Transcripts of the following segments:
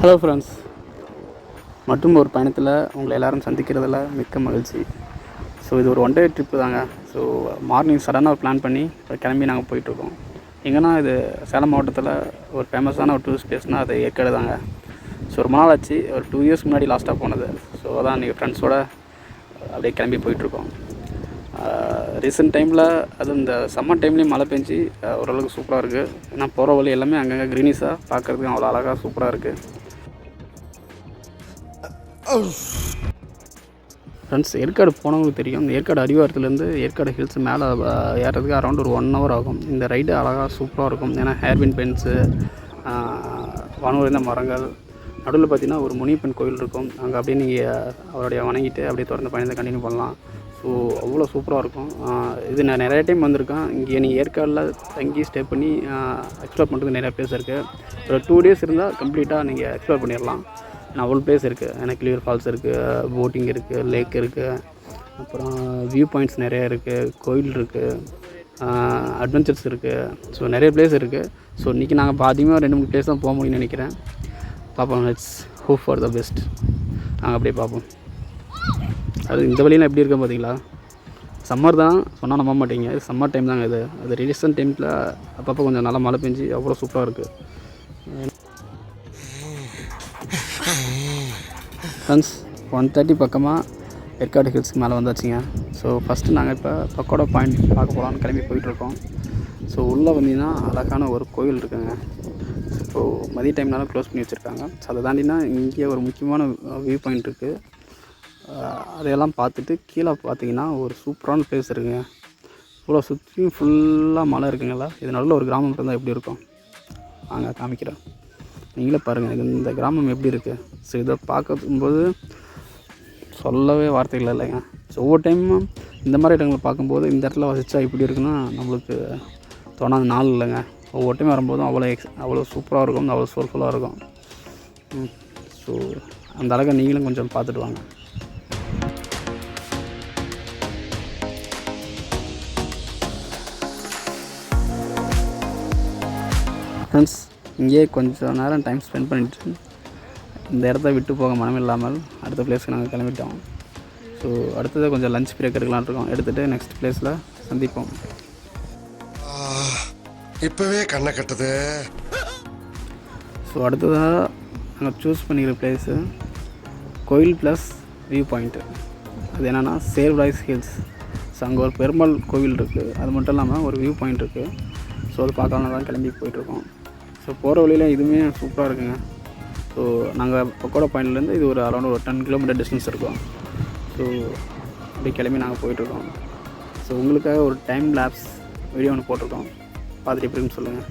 Hello friends, மற்றும் ஒரு பயணத்தில் உங்களை எல்லோரும் சந்திக்கிறதில் மிக்க மகிழ்ச்சி. ஸோ இது ஒரு ஒன் டே ட்ரிப்பு தாங்க. ஸோ மார்னிங் சடனாக பிளான் பண்ணி கிளம்பி நாங்கள் போயிட்டுருக்கோம். எங்கன்னா இது சேலம் மாவட்டத்தில் ஒரு ஃபேமஸான ஒரு டூரிஸ்ட் பிளேஸ்னால் அது ஏற்காடு தாங்க. ஸோ ரொம்ப நாள் ஆச்சு, ஒரு 2 இயர்ஸ் முன்னாடி லாஸ்ட்டாக போனது. ஸோ அதான் நீங்கள் ஃப்ரெண்ட்ஸோடு அப்படியே கிளம்பி போயிட்டுருக்கோம். ரீசெண்ட் டைமில் அது இந்த சம்மர் டைம்லேயும் மழை பெஞ்சு ஓரளவுக்கு சூப்பராக இருக்குது. ஏன்னா போகிற வழி எல்லாமே அங்கங்கே க்ரீனிஷாக பார்க்குறதுக்கு அவ்வளோ அழகாக சூப்பராக இருக்குது. ஃப்ரெண்ட்ஸ், ஏற்காடு போனவங்களுக்கு தெரியும். இந்த ஏற்காடு அடிவாரத்துலேருந்து ஏற்காடு ஹில்ஸ் மேலே ஏறதுக்கு அரௌண்ட் ஒரு 1 hour ஆகும். இந்த ரைடு அழகாக சூப்பராக இருக்கும். ஏன்னா ஹேர்பின் பென்ஸு, வானூர்ந்த மரங்கள், நடுவில் பார்த்திங்கன்னா ஒரு முனியப்பன் கோயில் இருக்கும். அங்கே அப்படியே நீங்கள் அவருடைய வணங்கிட்டு அப்படியே தொடர்ந்து பயணத்தை கண்டினியூ பண்ணலாம். ஸோ அவ்வளோ சூப்பராக இருக்கும். இது நான் நிறைய டைம் வந்திருக்கேன். இங்கே நீங்கள் ஏற்காடில் தங்கி ஸ்டே பண்ணி எக்ஸ்ப்ளோர் பண்ணுறதுக்கு நிறையா பிளேஸ் இருக்குது. ஒரு 2 days இருந்தால் கம்ப்ளீட்டாக நீங்கள் எக்ஸ்ப்ளோர் பண்ணிடலாம். அவ்வளோ பிளேஸ் இருக்குது. எனக்கு கிளியர் ஃபால்ஸ் இருக்குது, போட்டிங் இருக்குது, லேக் இருக்குது, அப்புறம் வியூ பாயிண்ட்ஸ் நிறையா இருக்குது, கோயில் இருக்குது, அட்வென்ச்சர்ஸ் இருக்குது. ஸோ நிறைய பிளேஸ் இருக்குது. ஸோ இன்றைக்கி நாங்கள் அதிகமாக 2-3 பிளேஸ் தான் போக முடியும்னு நினைக்கிறேன். பார்ப்போம். Let's hope for the best. நாங்கள் அப்படியே பார்ப்போம். அது இந்த வழியெலாம் எப்படி இருக்கேன் பார்த்தீங்களா? சம்மர் தான் சொன்னால் நம்ப மாட்டீங்க. இது சம்மர் டைம் தாங்க. அது ரீசன்ட் டைமில் அப்பப்போ கொஞ்சம் நல்லா மழை பெஞ்சு அவ்வளோ சூப்பராக இருக்குது. ஃப்ரெண்ட்ஸ், 1:30 பக்கமாக ஏற்காடு ஹில்ஸ்க்கு மேலே வந்தாச்சுங்க. ஸோ ஃபஸ்ட்டு நாங்கள் இப்போ பக்கோடா பாயிண்ட் பார்க்க போகலான்னு கிளம்பி போயிட்டுருக்கோம். ஸோ உள்ளே வந்தீங்கன்னா அழகான ஒரு கோயில் இருக்குங்க. ஸோ மதிய டைம்னாலும் க்ளோஸ் பண்ணி வச்சுருக்காங்க. ஸோ அதை தாண்டினா இங்கே ஒரு முக்கியமான வியூ பாயிண்ட் இருக்குது. அதையெல்லாம் பார்த்துட்டு கீழே பார்த்தீங்கன்னா ஒரு சூப்பரான பிளேஸ் இருக்குங்க. இவ்வளோ சுற்றியும் ஃபுல்லாக மலை இருக்குங்களா. இது நடுவில் ஒரு கிராமம் இருந்தால் எப்படி இருக்கும் வாங்க காமிக்கிறேன். நீங்களே பாருங்கள் இந்த கிராமம் எப்படி இருக்குது. ஸோ இதை பார்க்கும்போது சொல்லவே வார்த்தைகள் இல்லைங்க. ஸோ ஒவ்வொரு டைமும் இந்த மாதிரி இடங்களை பார்க்கும்போது இந்த இடத்துல வசித்தா இப்படி இருக்குன்னா நம்மளுக்கு தோணாத நாள் இல்லைங்க. ஒவ்வொரு டைம் வரும்போதும் அவ்வளோ சூப்பராக இருக்கும், அவ்வளோ சோல்ஃபுல்லாக இருக்கும். ஸோ அந்த அழகை நீங்களும் கொஞ்சம் பார்த்துட்டு வாங்க. ஃப்ரெண்ட்ஸ், இங்கேயே கொஞ்சம் நேரம் டைம் ஸ்பெண்ட் பண்ணிவிட்டு இந்த இடத்த விட்டு போக மனம் இல்லாமல் அடுத்த பிளேஸ்க்கு நாங்கள் கிளம்பிட்டோம். ஸோ அடுத்தது கொஞ்சம் லஞ்ச் பிரேக் எடுக்கலான்னு இருக்கோம். எடுத்துகிட்டு நெக்ஸ்ட் பிளேஸில் சந்திப்போம். இப்போவே கண்ணை கட்டுது. ஸோ அடுத்ததாக நாங்கள் சூஸ் பண்ணிக்கிற பிளேஸு கோயில் ப்ளஸ் வியூ பாயிண்ட்டு. அது என்னென்னா சேர்வராய்ஸ் ஹில்ஸ். ஸோ அங்கே ஒரு பெருமாள் கோவில் இருக்குது. அது மட்டும் இல்லாமல் ஒரு வியூ பாயிண்ட் இருக்குது. ஸோ அது பார்க்கலாம் தான் கிளம்பி போயிட்டுருக்கோம். ஸோ போகிற வழியில் இதுவுமே சூப்பராக இருக்குங்க. ஸோ நாங்கள் பக்கோடா பாயிண்ட்லேருந்து இது ஒரு அரௌண்ட் ஒரு 10 kilometer டிஸ்டன்ஸ் இருக்கும். ஸோ அப்படி கிளம்பி நாங்கள் போயிட்டுருக்கோம். ஸோ உங்களுக்காக ஒரு டைம் லேப்ஸ் வீடியோ ஒன்று போட்டிருக்கோம். பார்த்துட்டு எப்படின்னு சொல்லுங்கள்.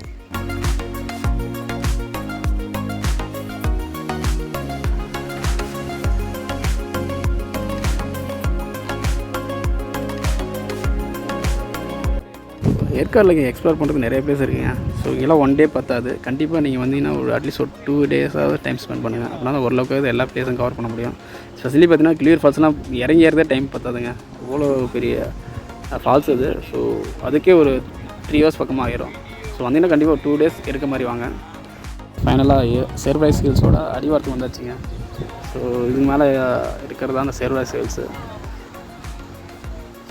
ஏற்காடில் இங்கே எக்ஸ்ப்ளோர் பண்ணுறதுக்கு நிறைய பிளேஸ் இருக்குங்க. ஸோ இதெல்லாம் 1 day பத்தாது. கண்டிப்பாக நீங்கள் வந்தீங்கன்னா ஒரு அட்லீஸ்ட் ஒரு 2 days டைம் ஸ்பெண்ட் பண்ணுங்கள். அப்படின்னா ஓரளவுக்கு எல்லா பிளேஸும் கவர் பண்ண முடியும். ஸ்பெஷலி பார்த்தீங்கன்னா கிளியர் ஃபால்ஸ்லாம் இறங்கி ஏறதே டைம் பத்தாதுங்க. அவ்வளோ பெரிய ஃபால்ஸ் அது. ஸோ அதுக்கே ஒரு 3 hours பக்கமாக ஆகிரும். ஸோ வந்தீங்கன்னா கண்டிப்பாக ஒரு 2 days இருக்க மாதிரி வாங்க. ஃபைனலாக சேர்வராய்ஸ் ஹில்ஸோட அடிவாரத்துக்கு வந்தாச்சுங்க. ஸோ இதுக்கு மேலே இருக்கிறது தான் அந்த சேர்வராய்ஸ் ஹில்ஸு.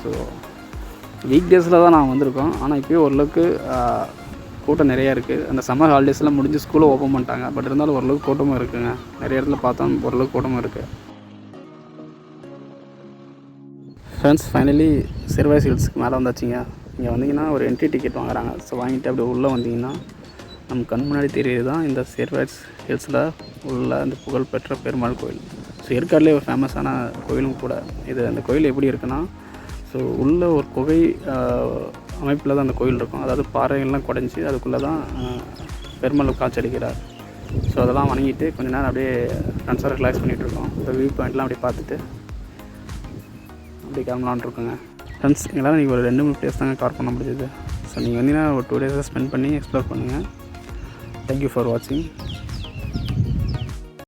ஸோ வீக் டேஸில் தான் நான் வந்திருக்கோம். ஆனால் இப்போயே ஓரளவுக்கு கூட்டம் நிறையா இருக்குது. அந்த சம்மர் ஹாலிடேஸ்லாம் முடிஞ்சு ஸ்கூலை ஓப்பன் பண்ணிட்டாங்க. பட் இருந்தாலும் ஓரளவுக்கு கூட்டமும் இருக்குதுங்க. நிறைய இடத்துல பார்த்தோம் ஓரளவுக்கு கூட்டமும் இருக்குது. ஃப்ரெண்ட்ஸ், ஃபைனலி சேர்வராய்ஸ் ஹில்ஸுக்கு மேலே வந்தாச்சுங்க. இங்கே வந்தீங்கன்னா ஒரு என்ட்ரி டிக்கெட் வாங்குறாங்க. ஸோ வாங்கிட்டு அப்படியே உள்ளே வந்தீங்கன்னா நம்ம கண் முன்னாடி தெரியுது தான் இந்த சேர்வராய்ஸ் ஹில்ஸில் உள்ள இந்த புகழ்பெற்ற பெருமாள் கோயில். ஸோ ஏற்காடுலேயே ஒரு ஃபேமஸான கோயிலும் கூட இது. அந்த கோயில் எப்படி இருக்குன்னா, ஸோ உள்ளே ஒரு குகை அமைப்பில் தான் அந்த கோயில் இருக்கும். அதாவது பாறைகள்லாம் குடைஞ்சி அதுக்குள்ளே தான் பெருமாள் காட்சியளிக்கிறார். ஸோ அதெல்லாம் வணங்கிட்டு கொஞ்ச நேரம் அப்படியே ஃப்ரெண்ட்ஸாக ரிலாக்ஸ் பண்ணிகிட்ருக்கோம். இந்த வியூ பாயிண்ட்லாம் அப்படியே பார்த்துட்டு அப்படியே கிளம்பலான் இருக்கோங்க. ஃப்ரெண்ட்ஸ், எங்களால் நீங்கள் ஒரு 2-3 பிளேஸ் தாங்க கவர் பண்ண முடியுது. ஸோ நீங்கள் வந்தீங்கன்னா ஒரு 2 days ஸ்பெண்ட் பண்ணி எக்ஸ்ப்ளோர் பண்ணுங்கள். தேங்க்யூ ஃபார் வாட்சிங்.